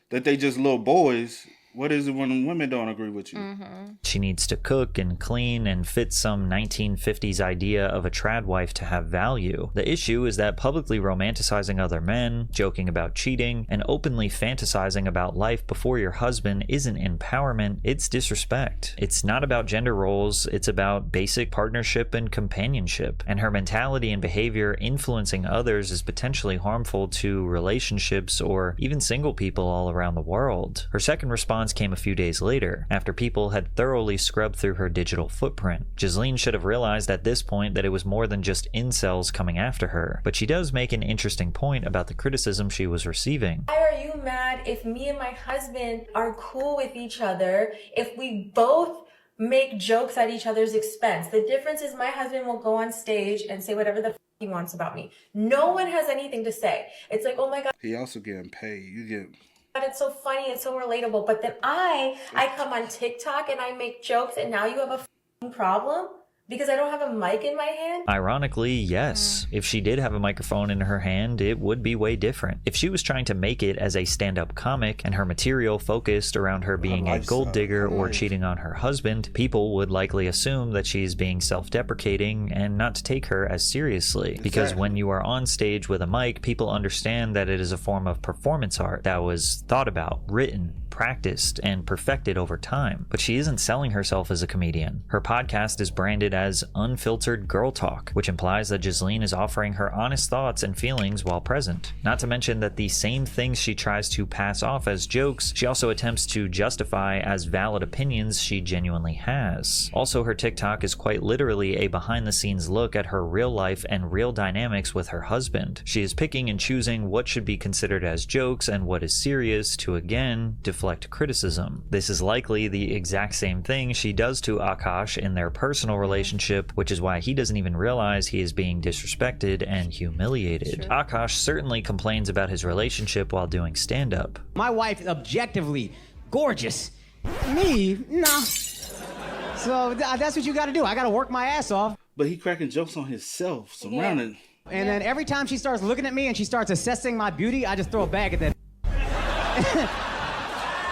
that they just little boys. What is it when women don't agree with you? She needs to cook and clean and fit some 1950s idea of a trad wife to have value. The issue is that publicly romanticizing other men, joking about cheating, and openly fantasizing about life before your husband isn't empowerment, it's disrespect. It's not about gender roles, it's about basic partnership and companionship. And her mentality and behavior influencing others is potentially harmful to relationships or even single people all around the world. Her second response came a few days later, after people had thoroughly scrubbed through her digital footprint. Jezeline should have realized at this point that it was more than just incels coming after her, but she does make an interesting point about the criticism she was receiving. Why are you mad if me and my husband are cool with each other, if we both make jokes at each other's expense? The difference is my husband will go on stage and say whatever the he wants about me. No one has anything to say. It's like, oh my God. He also getting paid. You get... It's so funny, it's so relatable. But then I come on TikTok and I make jokes and now you have a problem? Because I don't have a mic in my hand? Ironically, yes. If she did have a microphone in her hand, it would be way different. If she was trying to make it as a stand-up comic and her material focused around her being a gold digger or cheating on her husband, people would likely assume that she's being self-deprecating and not to take her as seriously. Because when you are on stage with a mic, people understand that it is a form of performance art that was thought about, written, practiced, and perfected over time. But she isn't selling herself as a comedian. Her podcast is branded as Unfiltered Girl Talk, which implies that Jezeline is offering her honest thoughts and feelings while present. Not to mention that the same things she tries to pass off as jokes, she also attempts to justify as valid opinions she genuinely has. Also, her TikTok is quite literally a behind-the-scenes look at her real life and real dynamics with her husband. She is picking and choosing what should be considered as jokes and what is serious to, again, deflect criticism. This is likely the exact same thing she does to Akash in their personal relationship, which is why he doesn't even realize he is being disrespected and humiliated. Akash certainly complains about his relationship while doing stand-up. My wife is objectively gorgeous. Me? Nah. So that's what you gotta do. I gotta work my ass off. But he cracking jokes on himself, surrounded. And then every time she starts looking at me and she starts assessing my beauty, I just throw a bag at that.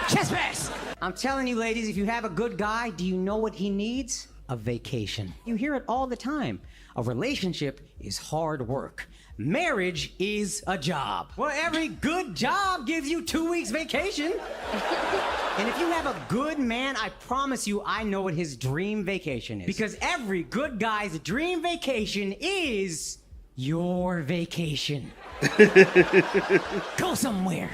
Chest pass! I'm telling you, ladies, if you have a good guy, do you know what he needs? A vacation. You hear it all the time. A relationship is hard work. Marriage is a job. Well, every good job gives you 2 weeks vacation. And if you have a good man, I promise you I know what his dream vacation is. Because every good guy's dream vacation is your vacation. Go somewhere.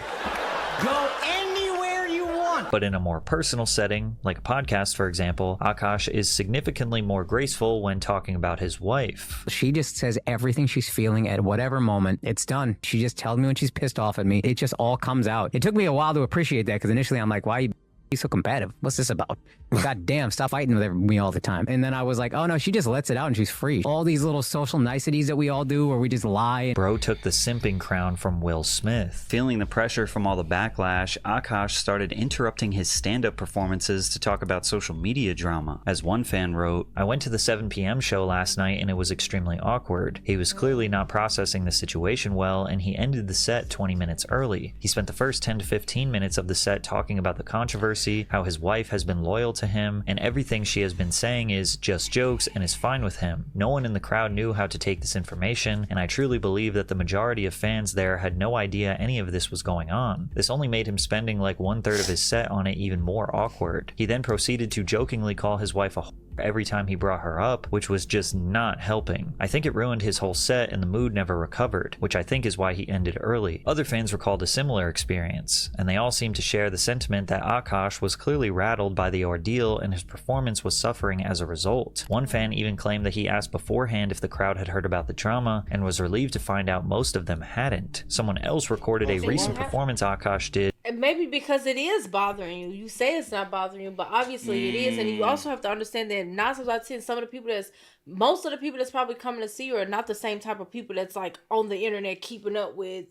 Go anywhere you want. But in a more personal setting, like a podcast for example, Akash is significantly more graceful when talking about his wife. She just says everything she's feeling at whatever moment. It's done. She just tells me when she's pissed off at me. It just all comes out. It took me a while to appreciate that because initially I'm like, why are you so combative? What's this about? God damn, stop fighting with me all the time. And then I was like, oh no, she just lets it out and she's free. All these little social niceties that we all do where we just lie. Bro took the simping crown from Will Smith. Feeling the pressure from all the backlash, Akash started interrupting his stand-up performances to talk about social media drama. As one fan wrote, I went to the 7 p.m. show last night and it was extremely awkward. He was clearly not processing the situation well and he ended the set 20 minutes early. He spent the first 10 to 15 minutes of the set talking about the controversy, how his wife has been loyal to him, and everything she has been saying is just jokes and is fine with him. No one in the crowd knew how to take this information, and I truly believe that the majority of fans there had no idea any of this was going on. This only made him spending like 1/3 of his set on it even more awkward. He then proceeded to jokingly call his wife a whore every time he brought her up, which was just not helping. I think it ruined his whole set and the mood never recovered, which I think is why he ended early. Other fans recalled a similar experience, and they all seemed to share the sentiment that Akash was clearly rattled by the ordeal and his performance was suffering as a result. One fan even claimed that he asked beforehand if the crowd had heard about the drama and was relieved to find out most of them hadn't. Someone else recorded a recent performance Akash did. And maybe because it is bothering you. You say it's not bothering you, but obviously it is. And you also have to understand that 9 times out of 10, most of the people that's probably coming to see you are not the same type of people that's like on the internet keeping up with.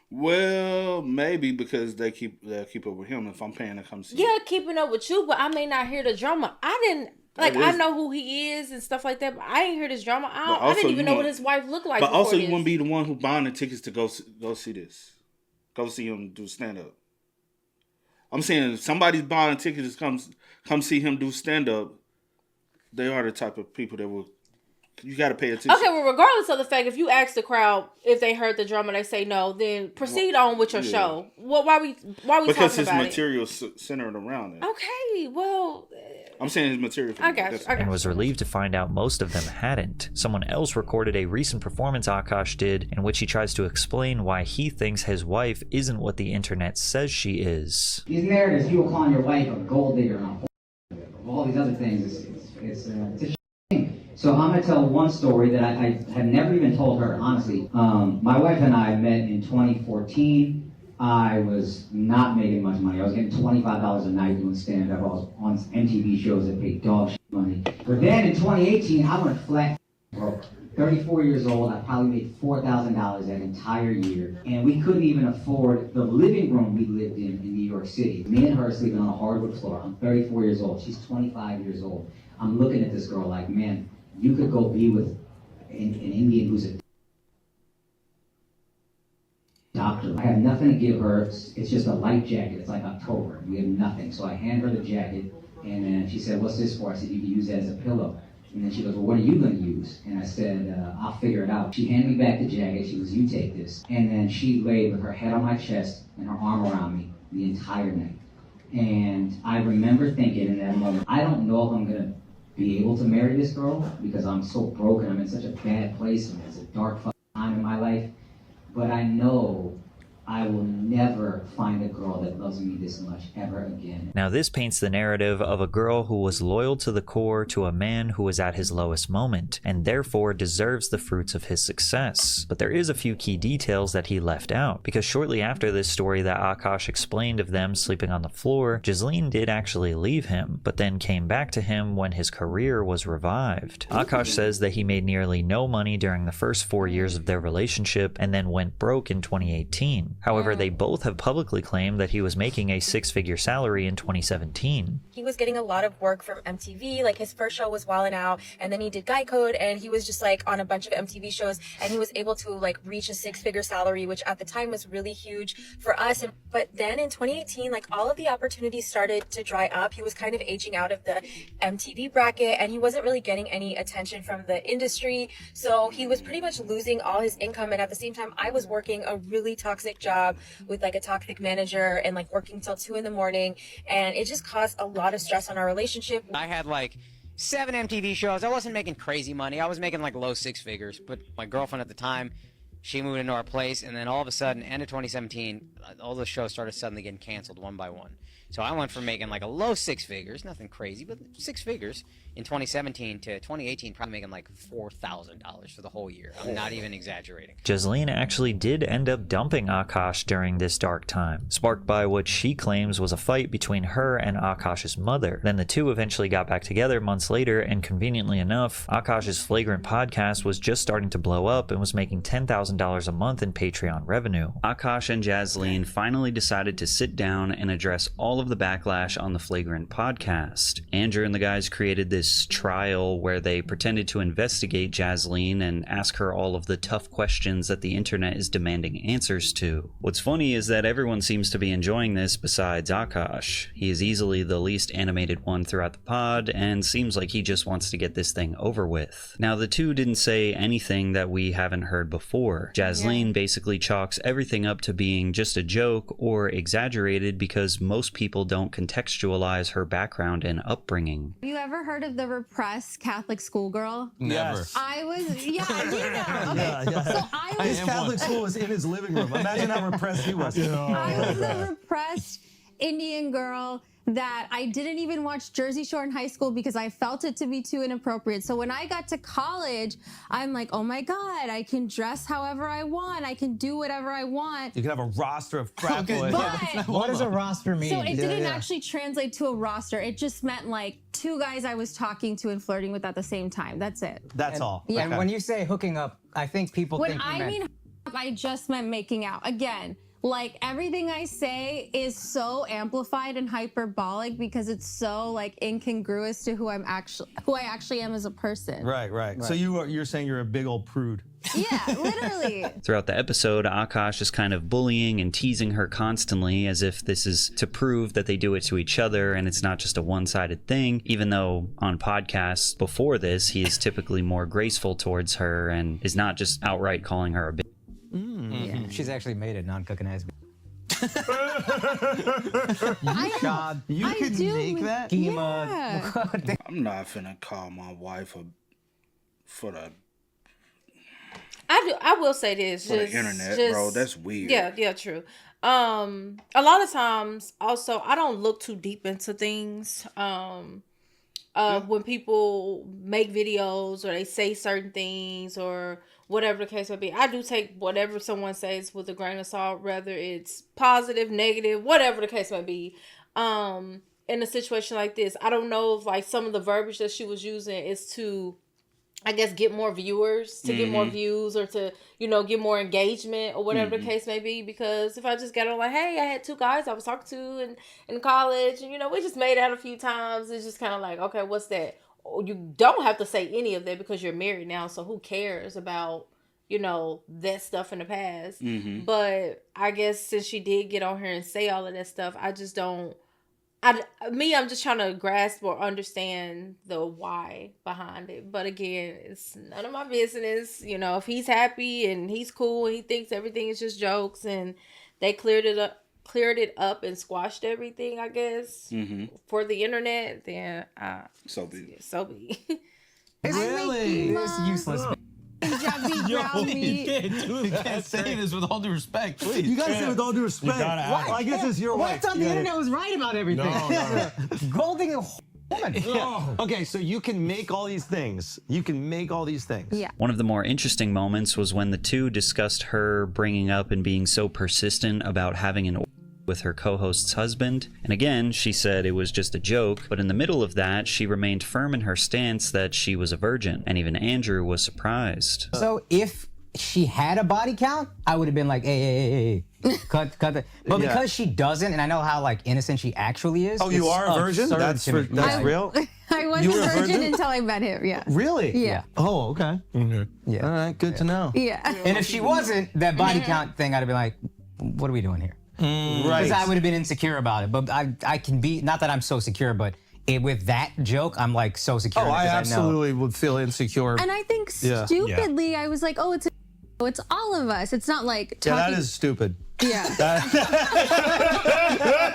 Well, maybe because they'll keep up with him if I'm paying to come see. Yeah, keeping up with you, but I may not hear the drama. I know who he is and stuff like that, but I didn't hear this drama. I didn't even know what his wife looked like. But also, you wouldn't be the one who buying the tickets to go see this. Go see him do stand up. I'm saying if somebody's buying tickets to come see him do stand up, they are the type of people that will. You got to pay attention. Okay, well, regardless of the fact, if you ask the crowd if they heard the drama, they say no, then proceed on with your show. Well, why we because talking about it? Because his material centered around it. Okay, well. I'm saying his material. And was relieved to find out most of them hadn't. Someone else recorded a recent performance Akash did in which he tries to explain why he thinks his wife isn't what the internet says she is. These narratives, people calling your wife a gold digger and a whore, all these other things, it's a shame. So I'm going to tell one story that I have never even told her, honestly. My wife and I met in 2014. I was not making much money. I was getting $25 a night doing stand-up. I was on MTV shows that paid dog shit money. But then in 2018, I went flat broke. 34 years old, I probably made $4,000 that entire year. And we couldn't even afford the living room we lived in New York City. Me and her sleeping on a hardwood floor. I'm 34 years old. She's 25 years old. I'm looking at this girl like, man, you could go be with an Indian who's a doctor. I have nothing to give her. It's just a light jacket. It's like October. We have nothing. So I hand her the jacket, and then she said, what's this for? I said, you can use that as a pillow. And then she goes, well, what are you going to use? And I said, I'll figure it out. She handed me back the jacket. She goes, you take this. And then she laid with her head on my chest and her arm around me the entire night. And I remember thinking in that moment, I don't know if I'm going to be able to marry this girl because I'm so broken. I'm in such a bad place and it's a dark time in my life. But I know I will never find a girl that loves me this much ever again. Now this paints the narrative of a girl who was loyal to the core to a man who was at his lowest moment, and therefore deserves the fruits of his success. But there is a few key details that he left out, because shortly after this story that Akash explained of them sleeping on the floor, Jezeline did actually leave him, but then came back to him when his career was revived. Akash says that he made nearly no money during the first 4 years of their relationship, and then went broke in 2018. However, they both have publicly claimed that he was making a 6-figure salary in 2017. He was getting a lot of work from MTV. Like his first show was Wildin' Out, and then he did Guy Code, and he was just like on a bunch of MTV shows, and he was able to like reach a 6-figure salary, which at the time was really huge for us. But then in 2018, like all of the opportunities started to dry up. He was kind of aging out of the MTV bracket, and he wasn't really getting any attention from the industry. So he was pretty much losing all his income, and at the same time, I was working a really toxic job with like a toxic manager and like working till 2 a.m, and it just caused a lot of stress on our relationship. I had like 7 MTV shows. I wasn't making crazy money. I was making like low 6 figures, but my girlfriend at the time, she moved into our place, and then all of a sudden, end of 2017, all the shows started suddenly getting canceled one by one. So I went from making like a low 6 figures, nothing crazy, but 6 figures in 2017 to 2018, probably making like $4,000 for the whole year. I'm not even exaggerating. Jezeline actually did end up dumping Akash during this dark time, sparked by what she claims was a fight between her and Akash's mother. Then the two eventually got back together months later, and conveniently enough, Akash's Flagrant podcast was just starting to blow up and was making $10,000 a month in Patreon revenue. Akash and Jezeline finally decided to sit down and address all of the backlash on the Flagrant podcast. Andrew and the guys created this trial where they pretended to investigate Jezeline and ask her all of the tough questions that the internet is demanding answers to. What's funny is that everyone seems to be enjoying this besides Akash. He is easily the least animated one throughout the pod and seems like he just wants to get this thing over with. Now, the two didn't say anything that we haven't heard before. Jezeline basically chalks everything up to being just a joke or exaggerated because most people don't contextualize her background and upbringing. Have you ever heard of the repressed Catholic schoolgirl? Never. I was, yeah, I do know. Okay. Yeah. So I was. His Catholic school was in his living room. Imagine how repressed he was. I was a repressed Indian girl that I didn't even watch Jersey Shore in high school because I felt it to be too inappropriate. So when I got to college, I'm like, oh my God, I can dress however I want. I can do whatever I want. You can have a roster of frat boys. But What does a roster mean? so it didn't actually translate to a roster. It just meant like 2 guys I was talking to and flirting with at the same time. That's it. That's all. Yeah. And when you say hooking up, I think people When think you I meant- mean I just meant making out. Again, like everything I say is so amplified and hyperbolic because it's so like incongruous to who I actually am as a person. Right. So you're saying you're a big old prude. Yeah, literally. Throughout the episode, Akash is kind of bullying and teasing her constantly as if this is to prove that they do it to each other and it's not just a one-sided thing, even though on podcasts before this, he is typically more graceful towards her and is not just outright calling her a bitch. Yeah. She's actually made it non-cooking ass. You can make that? Yeah. I'm not finna call my wife for the I will say this. For the internet, bro. That's weird. Yeah, true. A lot of times, also, I don't look too deep into things. When people make videos or they say certain things or whatever the case may be, I do take whatever someone says with a grain of salt, whether it's positive, negative, whatever the case may be. In a situation like this, I don't know if like some of the verbiage that she was using is to, I guess, get more viewers, to get more views, or to, get more engagement or whatever the case may be. Because if I just get on like, hey, I had 2 guys I was talking to in college and, we just made out a few times. It's just kind of like, okay, what's that? You don't have to say any of that because you're married now. So who cares about, that stuff in the past? But I guess since she did get on here and say all of that stuff, I just don't. I'm just trying to grasp or understand the why behind it. But again, it's none of my business. If he's happy and he's cool and he thinks everything is just jokes and they cleared it up and squashed everything, I guess, for the internet, then so be it. So be. Really? It's useless. You can't say this with all due respect, please. You gotta say it with all due respect. Well, I guess it's your Well, I wife. thought the internet was right about everything. No. Golding a woman. Yeah. Okay, so you can make all these things. Yeah. One of the more interesting moments was when the two discussed her bringing up and being so persistent about having an with her co-host's husband. And again, she said it was just a joke, but in the middle of that, she remained firm in her stance that she was a virgin, and even Andrew was surprised. So if she had a body count, I would have been like, hey, cut that. But because she doesn't, and I know how like innocent she actually is. Oh, you are a virgin? That's real? I was a virgin until I met him, yeah. Really? Yeah. Oh, okay. Yeah. All right, good to know. Yeah. And if she wasn't, that body count thing, I'd have been like, what are we doing here? Right. Because I would have been insecure about it. But I can be, not that I'm so secure, but with that joke, I'm like so secure. Oh, I absolutely would feel insecure. And I think stupidly, I was like, oh, it's all of us. It's not like talking. Yeah, that is stupid. Yeah.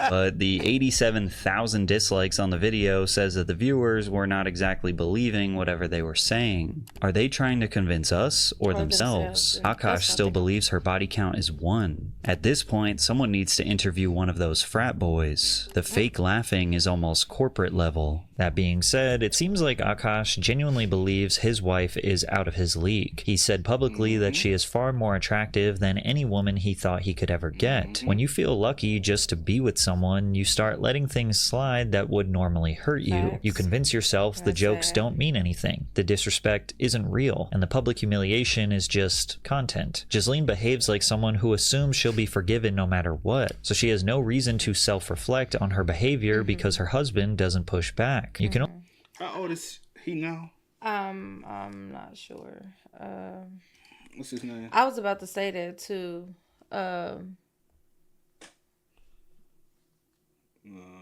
But the 87,000 dislikes on the video says that the viewers were not exactly believing whatever they were saying. Are they trying to convince us or themselves? Akash still believes her body count is 1. At this point, someone needs to interview one of those frat boys. The fake laughing is almost corporate level. That being said, it seems like Akash genuinely believes his wife is out of his league. He said publicly that she is far more attractive than any woman he thought he could ever get. When you feel lucky just to be with someone, you start letting things slide that would normally hurt you. You convince yourself the jokes don't mean anything, the disrespect isn't real, and the public humiliation is just content. Jezeline behaves like someone who assumes she'll be forgiven no matter what, so she has no reason to self-reflect on her behavior because her husband doesn't push back. You can. How old is he now? I'm not sure. What's his name? I was about to say that too.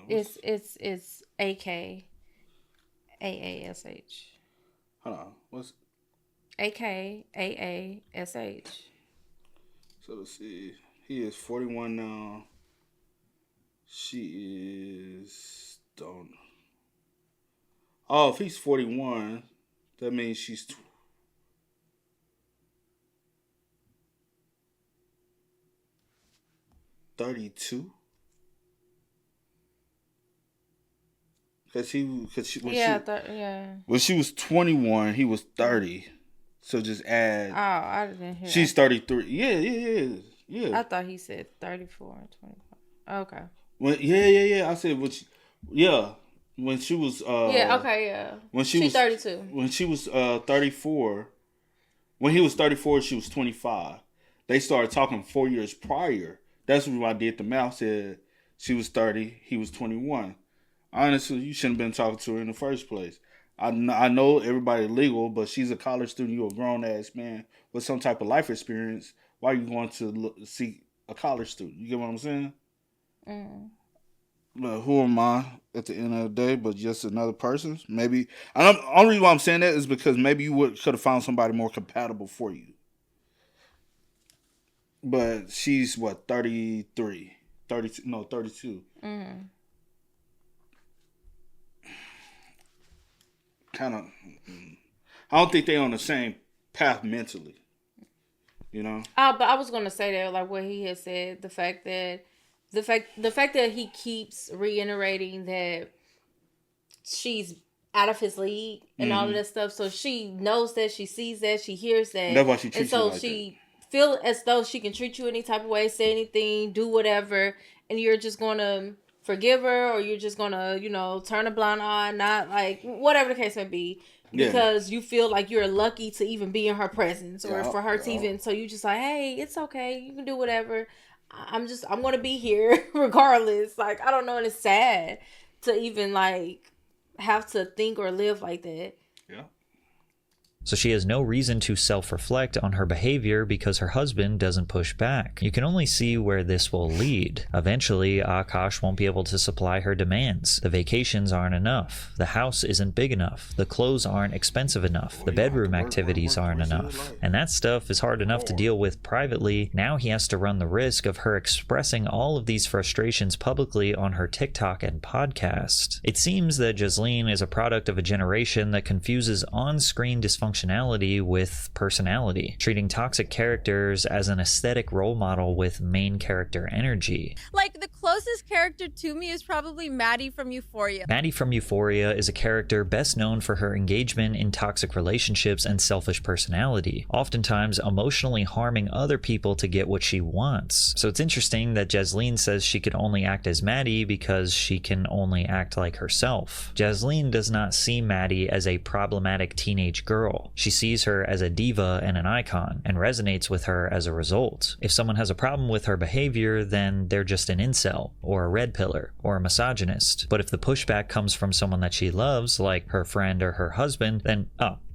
It's AKAASH. Hold on. What's AKAASH? So let's see. He is 41 now. She is don't. Oh, if he's 41, that means she's 32. When she was 21, he was 30. So just add. Oh, I didn't hear. She's 33. Yeah. I thought he said 34 and 25. Okay. Yeah. I said when she was when she's 32. When she was 34, when he was 34, she was 25. They started talking 4 years prior. That's when I did the math. Said she was 30, he was 21. Honestly, you shouldn't have been talking to her in the first place. I know everybody legal, but she's a college student. You're a grown ass man with some type of life experience. Why are you going to see a college student? You get what I'm saying? But who am I at the end of the day? But just another person. Maybe. And the only reason why I'm saying that is because maybe you could have found somebody more compatible for you. But she's what, 33, 32? No, 32. Kind of. I don't think they're on the same path mentally. You know. But I was gonna say that, like what he had said, the fact that he keeps reiterating that she's out of his league and all of that stuff. So she knows that, she sees that, she hears that. That's why she treats you like she feel as though she can treat you any type of way, say anything, do whatever, and you're just gonna forgive her, or you're just gonna, turn a blind eye, not like whatever the case may be. Because you feel like you're lucky to even be in her presence, or for her to even, so you just like, hey, it's okay, you can do whatever. I'm gonna be here regardless. Like, I don't know, and it's sad to even like have to think or live like that. Yeah. So she has no reason to self-reflect on her behavior because her husband doesn't push back. You can only see where this will lead. Eventually, Akash won't be able to supply her demands. The vacations aren't enough. The house isn't big enough. The clothes aren't expensive enough. The bedroom activities aren't enough. And that stuff is hard enough to deal with privately. Now he has to run the risk of her expressing all of these frustrations publicly on her TikTok and podcast. It seems that Jezeline is a product of a generation that confuses on-screen dysfunctionality with personality, treating toxic characters as an aesthetic role model with main character energy. Like, the closest character to me is probably Maddie from Euphoria. Maddie from Euphoria is a character best known for her engagement in toxic relationships and selfish personality, oftentimes emotionally harming other people to get what she wants. So it's interesting that Jezeline says she could only act as Maddie because she can only act like herself. Jezeline does not see Maddie as a problematic teenage girl. She sees her as a diva and an icon, and resonates with her as a result. If someone has a problem with her behavior, then they're just an incel, or a red pillar, or a misogynist. But if the pushback comes from someone that she loves, like her friend or her husband, then,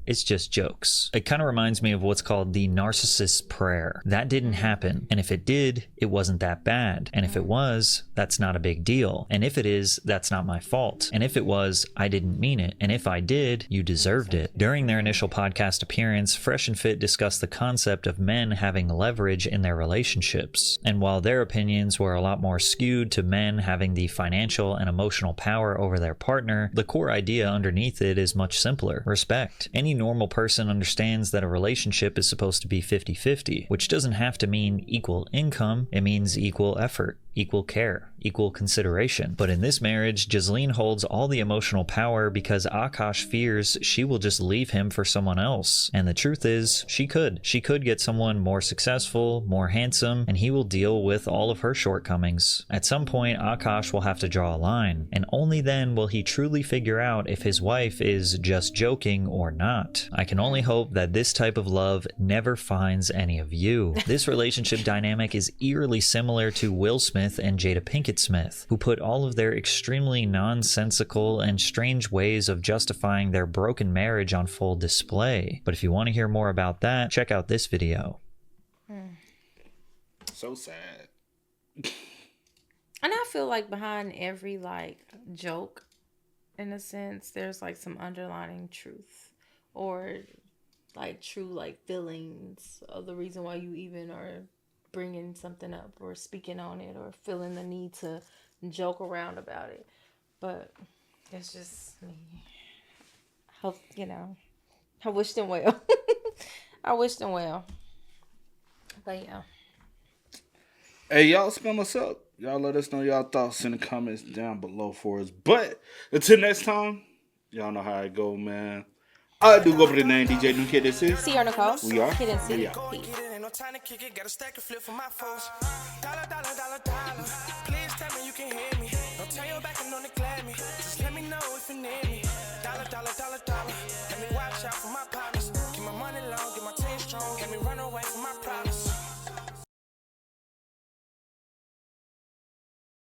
it's just jokes. It kind of reminds me of what's called the narcissist's prayer. That didn't happen. And if it did, it wasn't that bad. And if it was, that's not a big deal. And if it is, that's not my fault. And if it was, I didn't mean it. And if I did, you deserved it. During their initial podcast appearance, Fresh and Fit discussed the concept of men having leverage in their relationships. And while their opinions were a lot more skewed to men having the financial and emotional power over their partner, the core idea underneath it is much simpler: respect. Any normal person understands that a relationship is supposed to be 50-50, which doesn't have to mean equal income. It means equal effort, equal care, equal consideration. But in this marriage, Jezeline holds all the emotional power because Akash fears she will just leave him for someone else. And the truth is, she could. She could get someone more successful, more handsome, and he will deal with all of her shortcomings. At some point, Akash will have to draw a line, and only then will he truly figure out if his wife is just joking or not. I can only hope that this type of love never finds any of you. This relationship dynamic is eerily similar to Will Smith and Jada Pinkett Smith, who put all of their extremely nonsensical and strange ways of justifying their broken marriage on full display. But if you want to hear more about that, check out this video. So sad. And I feel like behind every like joke, in a sense, there's like some underlying truth or like true like feelings of the reason why you even are bringing something up or speaking on it or feeling the need to joke around about it. But it's just me. Hope, you know, I wish them well. I wish them well. But yeah. Hey, y'all spin us up. Y'all let us know y'all thoughts in the comments down below for us. But until next time, y'all know how it go, man. I do go by the name DJ New Kid. This is See you, Nicole. We are. Kid and C. We are. No time to kick it, gotta stack a flip for my foes. Dollar, dollar, dollar, dollar. Please tell me you can hear me. Don't turn your back and don't neglect me. Just let me know if you need me. Dollar, dollar, dollar, dollar. Let me watch out for my partners. Keep my money long, get my team strong. Let me run away from my problems.